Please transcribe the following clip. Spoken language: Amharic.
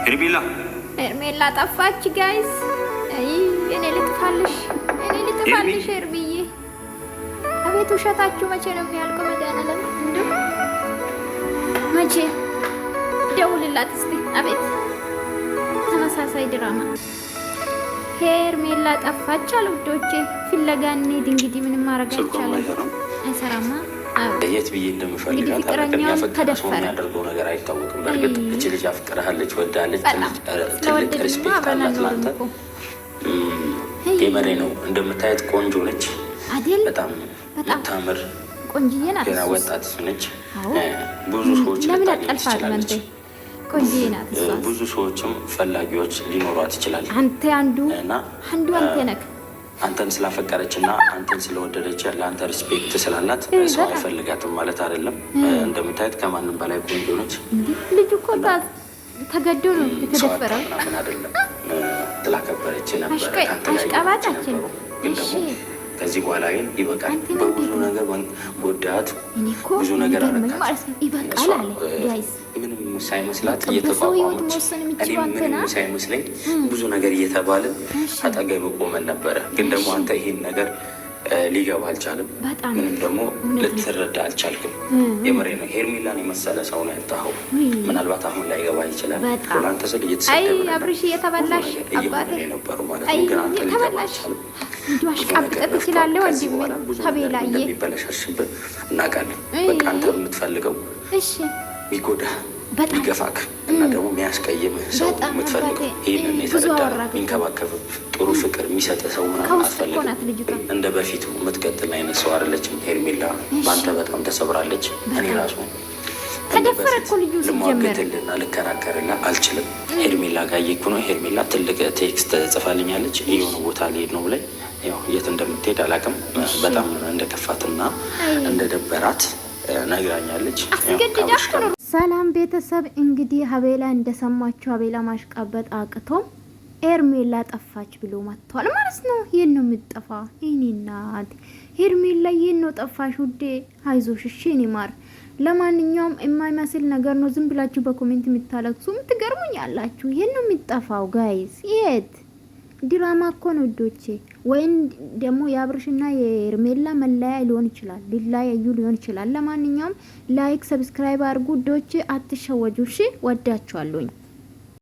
ሄርሜላ ጠፋች ጋይስ። እኔ ልጥፋልሽ ሄርብዬ። አቤት ውሸታችሁ መቼ ነው የሚያልቀው? መድኃኒዓለም እንደው መቼ ደውልላት እስቲ። አቤት ተመሳሳይ ድራማ። ሄርሜላ ጠፋች አሉ ውዶቼ። ፍለጋ እንሂድ እንግዲህ። ምንም ማድረግ አይቻልም። አይሰራማ። የት ብዬ እንደምፈልጋት ተደፈረ ያደርገው ነገር አይታወቅም። በእርግጥ እቺ ልጅ አፍቅራለች፣ ወዳለች፣ ትልቅ ሪስፔክት አላት ላንተ። የመሬ ነው እንደምታየት ቆንጆ ነች በጣም የምታምር ቆንጆዬ ናት። ገና ወጣት ነች። ብዙ ሰዎች ልታገኝ ትችላለች። ቆንጆዬ ናት። ብዙ ሰዎችም ፈላጊዎች ሊኖሯት ይችላል። አንተ አንዱ አንተ ነህ። አንተን ስላፈቀረች እና አንተን ስለወደደች ለአንተ ሪስፔክት ስላላት ሰው አይፈልጋትም ማለት አይደለም። እንደምታየት ከማንም በላይ ቆንጆ ነች። ልጁ እኮ ተገዶ ነው የተደፈረው ምናምን አይደለም። ስላከበረች ነበረ አሽቀባጫችን። ግን ደግሞ ከዚህ በኋላ ግን ይበቃል። በብዙ ነገር ጎዳት፣ ብዙ ነገር አረካት። ይበቃል አለ ጋይስ። ምንም ሳይመስላት እየተቋቋመች እኔ ምንም ሳይመስለኝ ብዙ ነገር እየተባለ አጠገብ ቆመን ነበረ። ግን ደግሞ አንተ ይሄን ነገር ሊገባ አልቻልም። ምንም ደግሞ ልትረዳ አልቻልክም። የምሬ ነው። ሄርሜላን የመሰለ ሰው ነው ያጣኸው። ምናልባት አሁን ላይ ገባ ይችላል። አንተ ስል እየተሰደበ አብርሽ እየተበላሽ አባቴ ነበሩ ማለት ነው። ግን አንተ ሊገባ አልቻልም። እንዲሁ አሽቃብጠት ትችላለህ ወንድሜ። ተቤላዬ የሚበለሻሽብህ እናውቃለን። በቃ አንተ የምትፈልገው ሚጎዳህ ሚገፋክ እና ደግሞ የሚያስቀይምህ ሰው የምትፈልገው ይህንን የተረዳ የሚንከባከብህ ጥሩ ፍቅር የሚሰጥ ሰው ምናምን አትፈልግም። እንደ በፊቱ የምትቀጥል አይነት ሰው አይደለችም ሄርሜላ። በአንተ በጣም ተሰብራለች። እኔ ራሱ ልሟገትልና ልከራከርና አልችልም። ሄርሜላ ጋር እየኩ ነው። ሄርሜላ ትልቅ ቴክስት ጽፋልኛለች። የሆነ ቦታ ሊሄድ ነው ብላኝ፣ ያው የት እንደምትሄድ አላውቅም። በጣም እንደከፋትና እንደደበራት ነግራኛለች። ሰላም ቤተሰብ፣ እንግዲህ ሀቤላ እንደሰማችሁ ሀቤላ ማሽቃበጥ አቅቶም ሄርሜላ ጠፋች ብሎ መጥቷል ማለት ነው። ይህን ነው የምትጠፋ ይህኔ ናት ሄርሜላ። ይህን ነው ጠፋሽ ውዴ፣ አይዞሽ እሺ የኔ ማር። ለማንኛውም የማይመስል ነገር ነው። ዝም ብላችሁ በኮሜንት የምታለቅሱ የምትገርሙኝ ያላችሁ። ይህን ነው የምትጠፋው ጋይስ። የት ድራማ እኮ ነው ውዶቼ። ወይም ደግሞ የአብርሽና የሄርሜላ መለያ ሊሆን ይችላል፣ ሊለያዩ ሊሆን ይችላል። ለማንኛውም ላይክ ሰብስክራይብ አድርጉ ውዶቼ፣ አትሸወጁ እሺ። ወዳችኋለሁኝ።